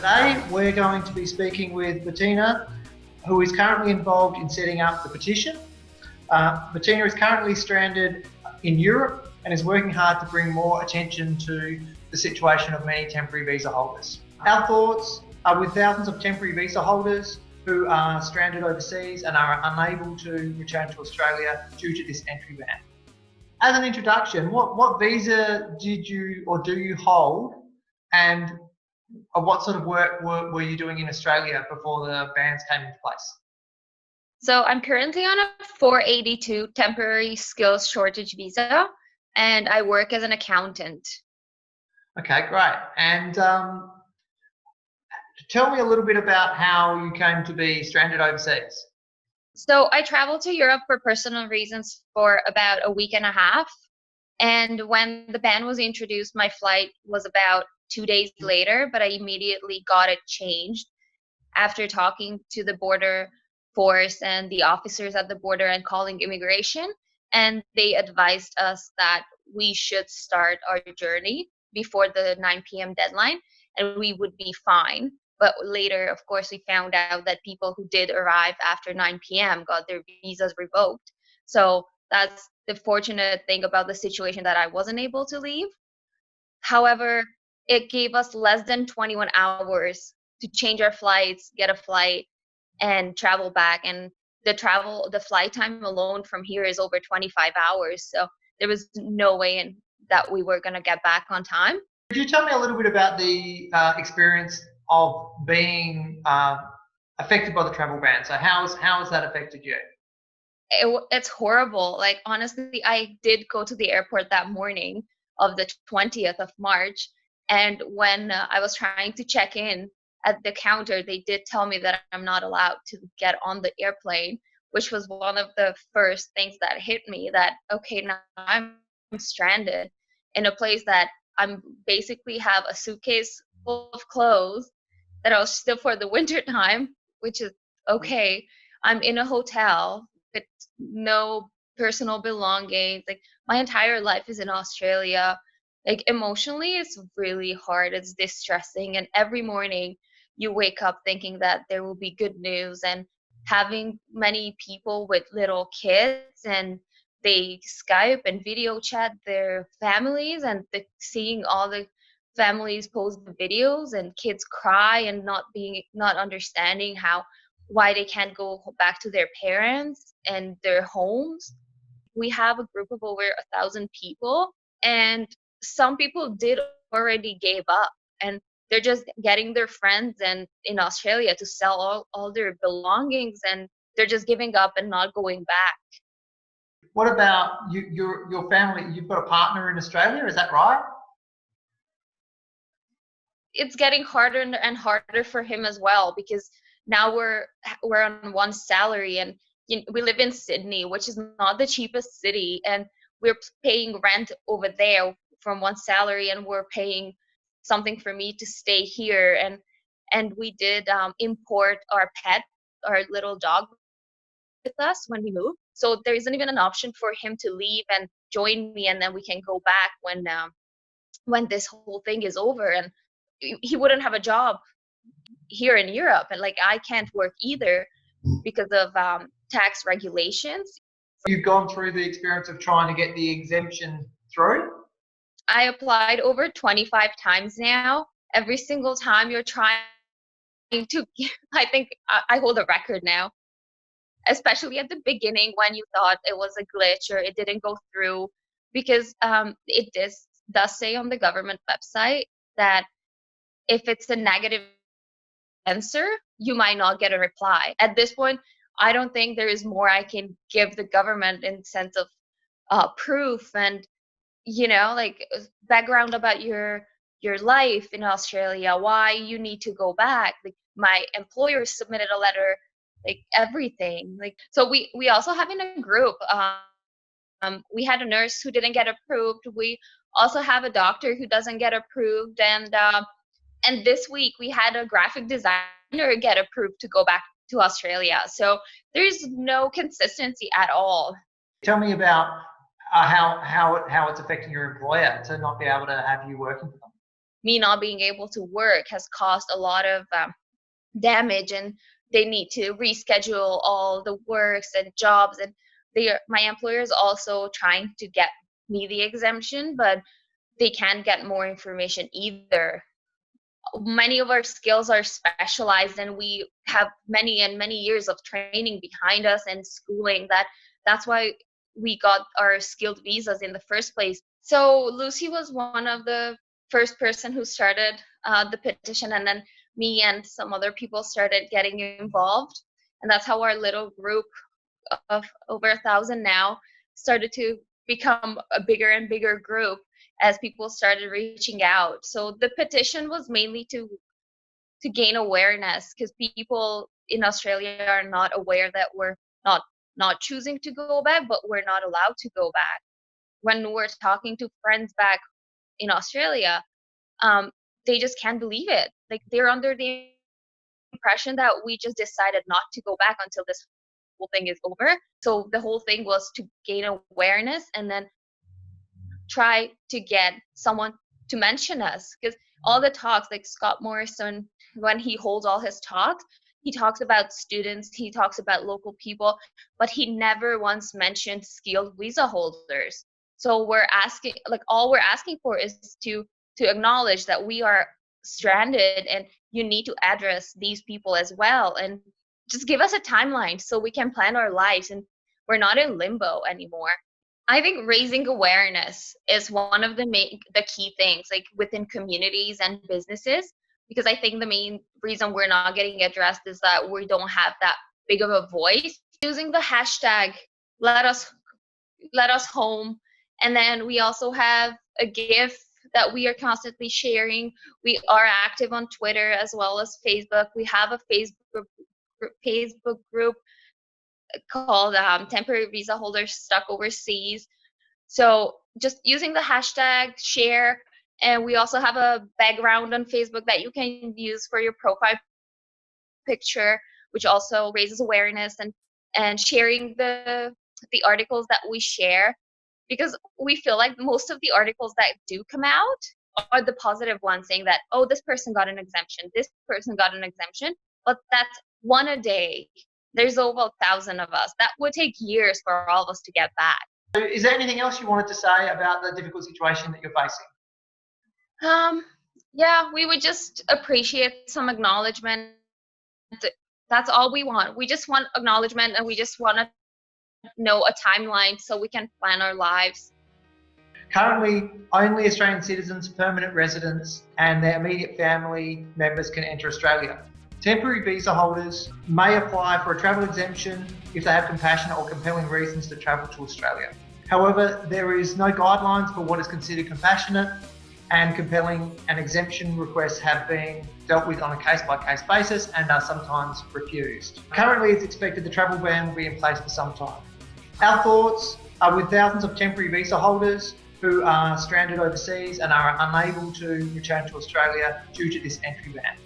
Today we're going to be speaking with Bettina, who is currently involved in setting up the petition. Bettina is currently stranded in Europe and is working hard to bring more attention to the situation of many temporary visa holders. Our thoughts are with thousands of temporary visa holders who are stranded overseas and are unable to return to Australia due to this entry ban. As an introduction, what visa did you or do you hold, and what sort of work were you doing in Australia before the bans came into place? So I'm currently on a 482 temporary skills shortage visa, and I work as an accountant. Okay, great. And tell me a little bit about how you came to be stranded overseas. So I traveled to Europe for personal reasons for about a week and a half. And when the ban was introduced, my flight was about 2 days later, but I immediately got it changed after talking to the border force and the officers at the border and calling immigration. And they advised us that we should start our journey before the 9 p.m. deadline and we would be fine. But later, of course, we found out that people who did arrive after 9 p.m. got their visas revoked. So that's the fortunate thing about the situation, that I wasn't able to leave. However, it gave us less than 21 hours to change our flights, get a flight, and travel back. And the flight time alone from here is over 25 hours. So there was no way that we were going to get back on time. Could you tell me a little bit about the experience of being affected by the travel ban? So how has that affected you? It's horrible. Like, honestly, I did go to the airport that morning of the 20th of March. And when I was trying to check in at the counter, they did tell me that I'm not allowed to get on the airplane, which was one of the first things that hit me, that, okay, now I'm stranded in a place that I'm basically have a suitcase full of clothes that are still for the winter time, which is okay. I'm in a hotel with no personal belongings. Like, my entire life is in Australia. Like, emotionally, it's really hard. It's distressing. And every morning you wake up thinking that there will be good news, and having many people with little kids, and they Skype and video chat their families, and seeing all the families post the videos and kids cry and not understanding why they can't go back to their parents and their homes. We have a group of over 1,000 people, and some people did already gave up, and they're just getting their friends and in Australia to sell all their belongings, and they're just giving up and not going back. What about your family? You've got a partner in Australia, is that right? It's getting harder and harder for him as well, because now we're on one salary, and we live in Sydney, which is not the cheapest city, and we're paying rent over there from one salary, and we're paying something for me to stay here, and we did import our pet, our little dog, with us when we moved. So there isn't even an option for him to leave and join me, and then we can go back when this whole thing is over. And he wouldn't have a job here in Europe, and like, I can't work either because of tax regulations. You've gone through the experience of trying to get the exemption through? I applied over 25 times now. Every single time you're trying to, I think I hold a record now, especially at the beginning when you thought it was a glitch or it didn't go through, because it does say on the government website that if it's a negative answer, you might not get a reply. At this point, I don't think there is more I can give the government in sense of proof and, like, background about your life in Australia, why you need to go back. Like, my employer submitted a letter, like everything. Like, so we also have in a group, we had a nurse who didn't get approved. We also have a doctor who doesn't get approved, and this week we had a graphic designer get approved to go back to Australia. So there's no consistency at all. Tell me about how it's affecting your employer to not be able to have you working for them. me not being able to work has caused a lot of damage, and they need to reschedule all the works and jobs, and my employer is also trying to get me the exemption, but they can't get more information either. Many of our skills are specialized, and we have many and many years of training behind us and schooling. That's why we got our skilled visas in the first place. So Lucy was one of the first person who started the petition, and then me and some other people started getting involved, and that's how our little group of over 1,000 now started to become a bigger and bigger group as people started reaching out. So the petition was mainly to gain awareness, because people in Australia are not aware that we're not choosing to go back, but we're not allowed to go back. When we're talking to friends back in Australia, they just can't believe it. Like, they're under the impression that we just decided not to go back until this whole thing is over. So the whole thing was to gain awareness and then try to get someone to mention us, because all the talks, like Scott Morrison, when he holds all his talks, he talks about students, he talks about local people, but he never once mentioned skilled visa holders. So we're asking, like, all we're asking for is to acknowledge that we are stranded, and you need to address these people as well, and just give us a timeline so we can plan our lives and we're not in limbo anymore. I think raising awareness is one of the key things, like within communities and businesses, because I think the main reason we're not getting addressed is that we don't have that big of a voice. Using the hashtag LetUsHome, and then we also have a GIF that we are constantly sharing. We are active on Twitter as well as Facebook. We have a Facebook group called Temporary Visa Holders Stuck Overseas. So just using the hashtag, share, and we also have a background on Facebook that you can use for your profile picture, which also raises awareness, and sharing the articles that we share, because we feel like most of the articles that do come out are the positive ones, saying that, oh, this person got an exemption, this person got an exemption, but that's one a day. There's over 1,000 of us. That would take years for all of us to get back. So is there anything else you wanted to say about the difficult situation that you're facing? Yeah, we would just appreciate some acknowledgement. That's all we want. We just want acknowledgement, and we just want to know a timeline so we can plan our lives. Currently, only Australian citizens, permanent residents, and their immediate family members can enter Australia. Temporary visa holders may apply for a travel exemption if they have compassionate or compelling reasons to travel to Australia. However, there is no guidelines for what is considered compassionate and compelling, and exemption requests have been dealt with on a case-by-case basis and are sometimes refused. Currently, it's expected the travel ban will be in place for some time. Our thoughts are with thousands of temporary visa holders who are stranded overseas and are unable to return to Australia due to this entry ban.